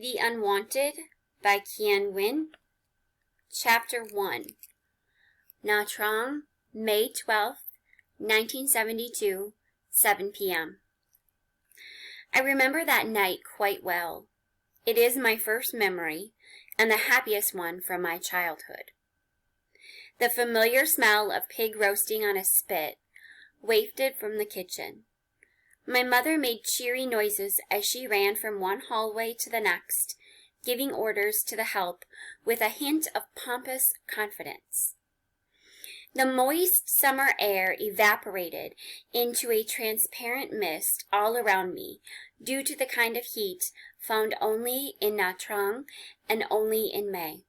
The Unwanted by Kian Nguyen. Chapter 1. Nha Trang, May 12th, 1972, 7 p.m. I remember that night quite well. It is my first memory, and the happiest one from my childhood. The familiar smell of pig roasting on a spit wafted from the kitchen. My mother made cheery noises as she ran from one hallway to the next, giving orders to the help with a hint of pompous confidence. The moist summer air evaporated into a transparent mist all around me due to the kind of heat found only in Nha Trang and only in May.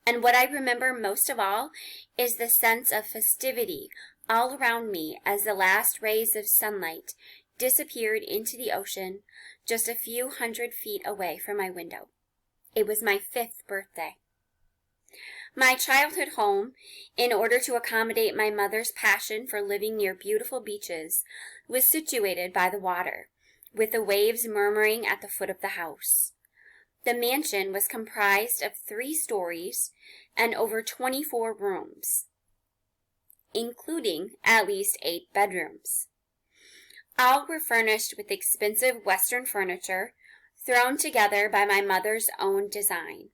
And what I remember most of all is the sense of festivity all around me as the last rays of sunlight disappeared into the ocean just a few hundred feet away from my window. It was my 5th birthday. My childhood home, in order to accommodate my mother's passion for living near beautiful beaches, was situated by the water, with the waves murmuring at the foot of the house. The mansion was comprised of 3 stories and over 24 rooms, including at least 8 bedrooms. All were furnished with expensive Western furniture, thrown together by my mother's own design.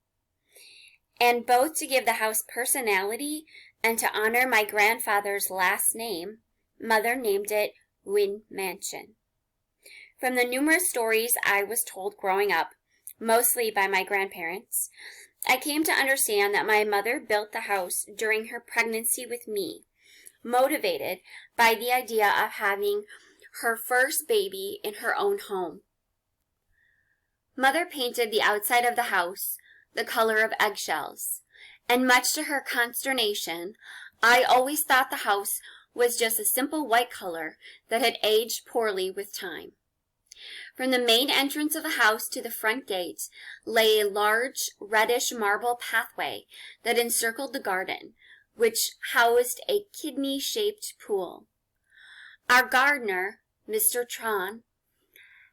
And both to give the house personality and to honor my grandfather's last name, Mother named it Nguyen Mansion. From the numerous stories I was told growing up, mostly by my grandparents, I came to understand that my mother built the house during her pregnancy with me, motivated by the idea of having her first baby in her own home. Mother painted the outside of the house the color of eggshells, and much to her consternation, I always thought the house was just a simple white color that had aged poorly with time. From the main entrance of the house to the front gate lay a large reddish marble pathway that encircled the garden, which housed a kidney-shaped pool. Our gardener, Mr. Tran,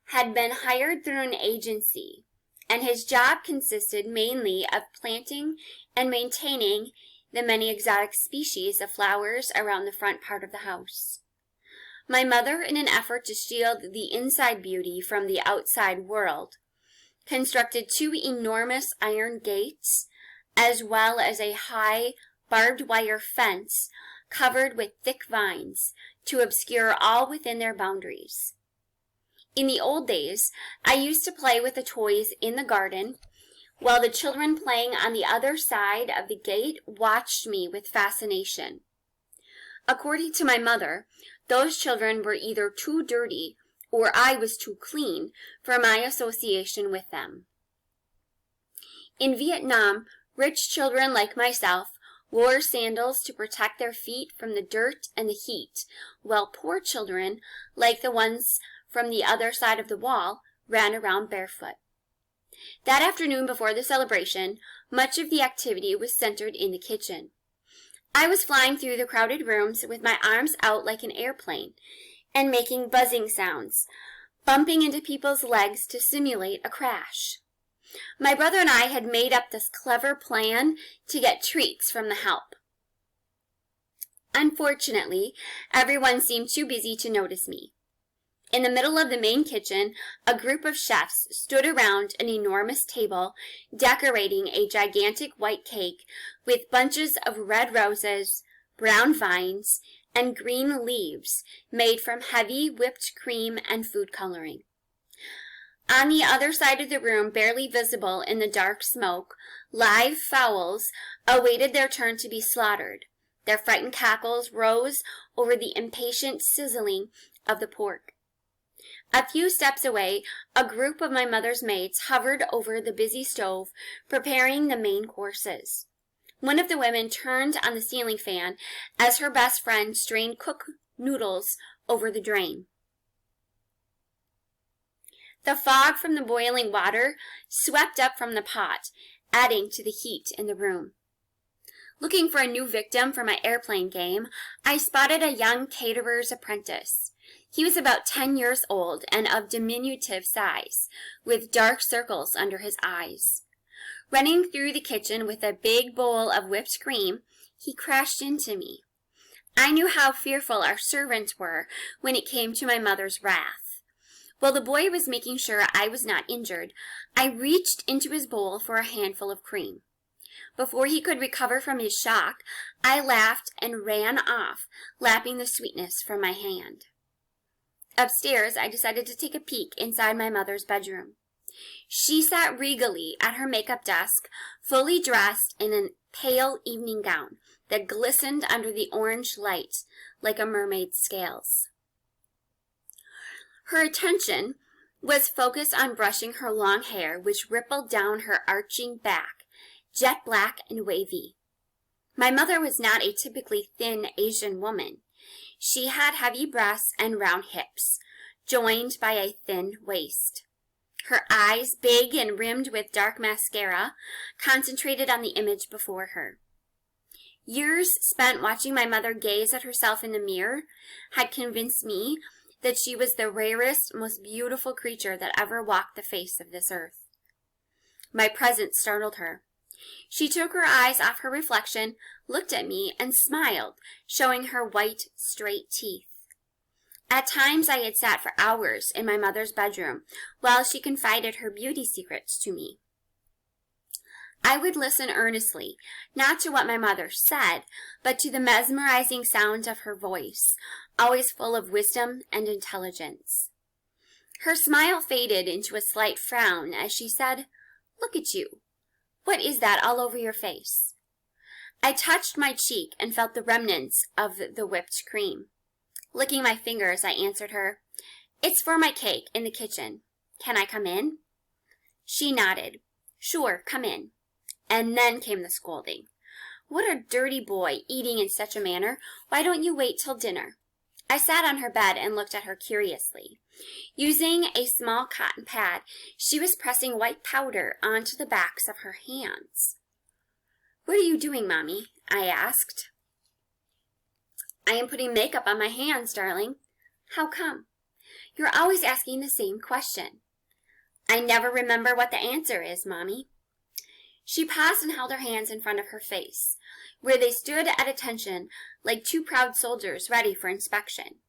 had been hired through an agency, and his job consisted mainly of planting and maintaining the many exotic species of flowers around the front part of the house. My mother, in an effort to shield the inside beauty from the outside world, constructed 2 enormous iron gates, as well as a high barbed wire fence covered with thick vines to obscure all within their boundaries. In the old days, I used to play with the toys in the garden, while the children playing on the other side of the gate watched me with fascination. According to my mother, those children were either too dirty or I was too clean for my association with them. In Vietnam, rich children like myself wore sandals to protect their feet from the dirt and the heat, while poor children, like the ones from the other side of the wall, ran around barefoot. That afternoon before the celebration, much of the activity was centered in the kitchen. I was flying through the crowded rooms with my arms out like an airplane and making buzzing sounds, bumping into people's legs to simulate a crash. My brother and I had made up this clever plan to get treats from the help. Unfortunately, everyone seemed too busy to notice me. In the middle of the main kitchen, a group of chefs stood around an enormous table, decorating a gigantic white cake with bunches of red roses, brown vines, and green leaves made from heavy whipped cream and food coloring. On the other side of the room, barely visible in the dark smoke, live fowls awaited their turn to be slaughtered. Their frightened cackles rose over the impatient sizzling of the pork. A few steps away, a group of my mother's maids hovered over the busy stove, preparing the main courses. One of the women turned on the ceiling fan as her best friend strained cooked noodles over the drain. The fog from the boiling water swept up from the pot, adding to the heat in the room. Looking for a new victim for my airplane game, I spotted a young caterer's apprentice. He was about 10 years old and of diminutive size, with dark circles under his eyes. Running through the kitchen with a big bowl of whipped cream, he crashed into me. I knew how fearful our servants were when it came to my mother's wrath. While the boy was making sure I was not injured, I reached into his bowl for a handful of cream. Before he could recover from his shock, I laughed and ran off, lapping the sweetness from my hand. Upstairs, I decided to take a peek inside my mother's bedroom. She sat regally at her makeup desk, fully dressed in a pale evening gown that glistened under the orange light like a mermaid's scales. Her attention was focused on brushing her long hair, which rippled down her arching back, jet black and wavy. My mother was not a typically thin Asian woman. She had heavy breasts and round hips, joined by a thin waist. Her eyes, big and rimmed with dark mascara, concentrated on the image before her. Years spent watching my mother gaze at herself in the mirror had convinced me that she was the rarest, most beautiful creature that ever walked the face of this earth. My presence startled her. She took her eyes off her reflection, looked at me, and smiled, showing her white, straight teeth. At times I had sat for hours in my mother's bedroom while she confided her beauty secrets to me. I would listen earnestly, not to what my mother said, but to the mesmerizing sound of her voice, always full of wisdom and intelligence. Her smile faded into a slight frown as she said, "Look at you. What is that all over your face?" I touched my cheek and felt the remnants of the whipped cream. Licking my fingers, I answered her, "It's for my cake in the kitchen. Can I come in?" She nodded. "Sure, come in." And then came the scolding. "What a dirty boy, eating in such a manner. Why don't you wait till dinner?" I sat on her bed and looked at her curiously. Using a small cotton pad, she was pressing white powder onto the backs of her hands. "What are you doing, Mommy?" I asked. "I am putting makeup on my hands, darling." "How come?" "You're always asking the same question." "I never remember what the answer is, Mommy." She paused and held her hands in front of her face, where they stood at attention like two proud soldiers ready for inspection.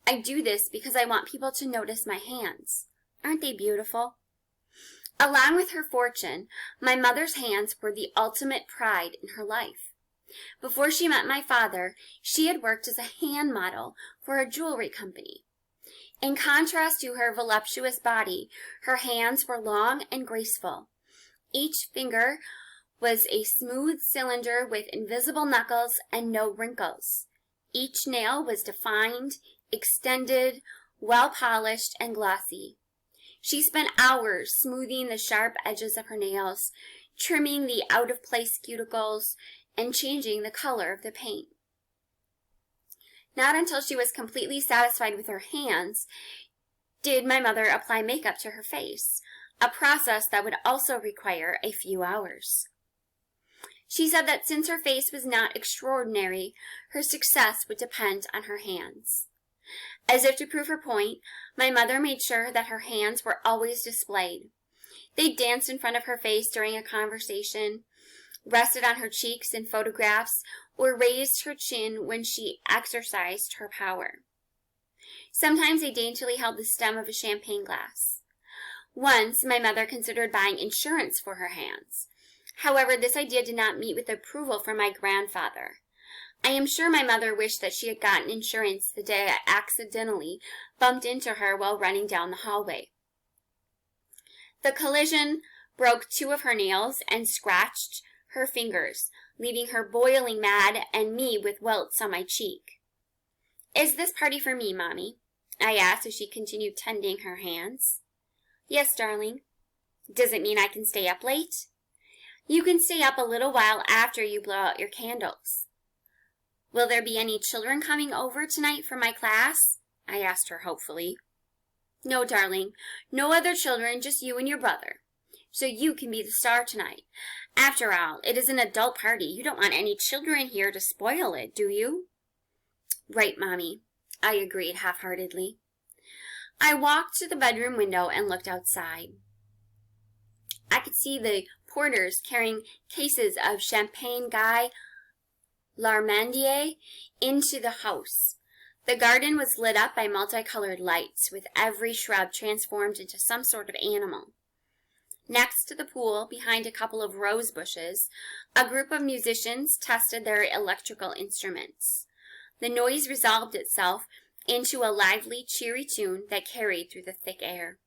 "I do this because I want people to notice my hands. Aren't they beautiful?" Along with her fortune, my mother's hands were the ultimate pride in her life. Before she met my father, she had worked as a hand model for a jewelry company. In contrast to her voluptuous body, her hands were long and graceful. Each finger was a smooth cylinder with invisible knuckles and no wrinkles. Each nail was defined, extended, well-polished, and glossy. She spent hours smoothing the sharp edges of her nails, trimming the out-of-place cuticles, and changing the color of the paint. Not until she was completely satisfied with her hands did my mother apply makeup to her face, a process that would also require a few hours. She said that since her face was not extraordinary, her success would depend on her hands. As if to prove her point, my mother made sure that her hands were always displayed. They danced in front of her face during a conversation, rested on her cheeks in photographs, or raised her chin when she exercised her power. Sometimes they daintily held the stem of a champagne glass. Once, my mother considered buying insurance for her hands. However, this idea did not meet with approval from my grandfather. I am sure my mother wished that she had gotten insurance the day I accidentally bumped into her while running down the hallway. The collision broke two of her nails and scratched her fingers, leaving her boiling mad and me with welts on my cheek. "Is this party for me, Mommy?" I asked as she continued tending her hands. "Yes, darling." "Does it mean I can stay up late?" "You can stay up a little while after you blow out your candles." "Will there be any children coming over tonight for my class?" I asked her hopefully. "No, darling. No other children, just you and your brother. So you can be the star tonight. After all, it is an adult party. You don't want any children here to spoil it, do you?" "Right, Mommy. I agreed half-heartedly. I walked to the bedroom window and looked outside. I could see the porters carrying cases of Champagne Guy Larmandier into the house. The garden was lit up by multicolored lights, with every shrub transformed into some sort of animal. Next to the pool, behind a couple of rose bushes, a group of musicians tested their electrical instruments. The noise resolved itself into a lively, cheery tune that carried through the thick air.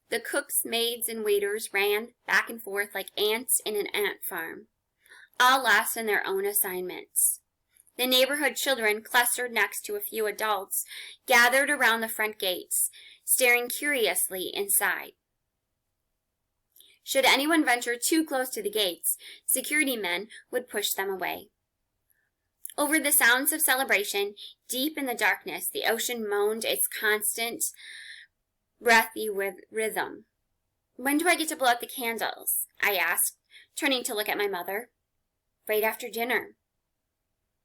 The cooks, maids, and waiters ran back and forth like ants in an ant farm, all lost in their own assignments. The neighborhood children, clustered next to a few adults, gathered around the front gates, staring curiously inside. Should anyone venture too close to the gates, security men would push them away. Over the sounds of celebration, deep in the darkness, the ocean moaned its constant, breathy rhythm. "When do I get to blow out the candles?" I asked, turning to look at my mother. "Right after dinner."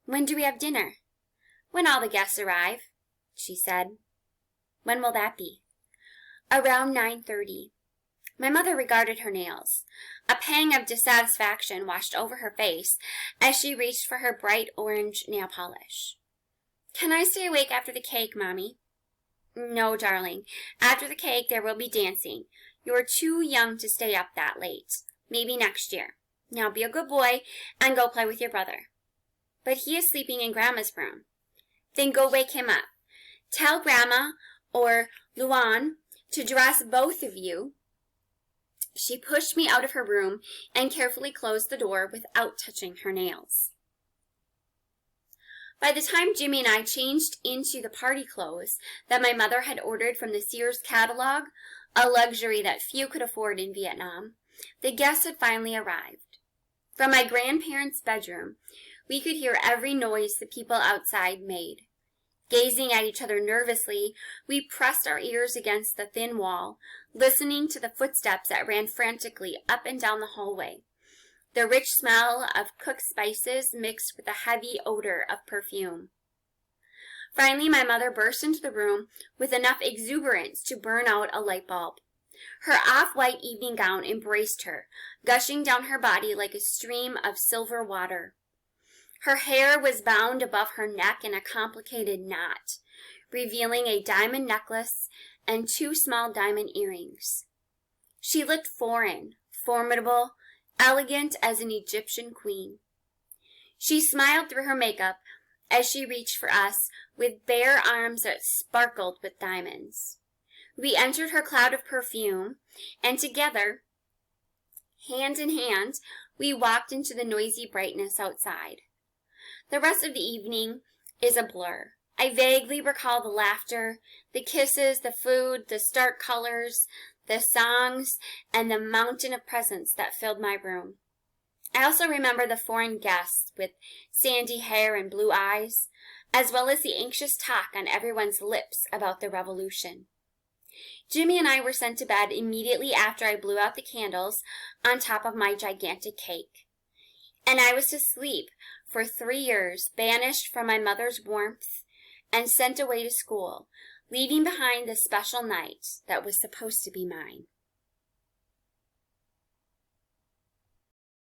"When do we have dinner?" "When all the guests arrive," she said. "When will that be?" "Around 9:30. My mother regarded her nails. A pang of dissatisfaction washed over her face as she reached for her bright orange nail polish. "Can I stay awake after the cake, Mommy?" "No, darling. After the cake, there will be dancing. You're too young to stay up that late. Maybe next year. Now be a good boy and go play with your brother." "But he is sleeping in Grandma's room." "Then go wake him up. Tell Grandma or Luan to dress both of you." She pushed me out of her room and carefully closed the door without touching her nails. By the time Jimmy and I changed into the party clothes that my mother had ordered from the Sears catalog, a luxury that few could afford in Vietnam, the guests had finally arrived. From my grandparents' bedroom, we could hear every noise the people outside made. Gazing at each other nervously, we pressed our ears against the thin wall, listening to the footsteps that ran frantically up and down the hallway. The rich smell of cooked spices mixed with the heavy odor of perfume. Finally, my mother burst into the room with enough exuberance to burn out a light bulb. Her off-white evening gown embraced her, gushing down her body like a stream of silver water. Her hair was bound above her neck in a complicated knot, revealing a diamond necklace and 2 small diamond earrings. She looked foreign, formidable, elegant as an Egyptian queen. She smiled through her makeup as she reached for us with bare arms that sparkled with diamonds. We entered her cloud of perfume, and together, hand in hand, we walked into the noisy brightness outside. The rest of the evening is a blur. I vaguely recall the laughter, the kisses, the food, the stark colors, the songs, and the mountain of presents that filled my room. I also remember the foreign guests with sandy hair and blue eyes, as well as the anxious talk on everyone's lips about the revolution. Jimmy and I were sent to bed immediately after I blew out the candles on top of my gigantic cake. And I was to sleep for 3 years, banished from my mother's warmth and sent away to school, leaving behind the special night that was supposed to be mine.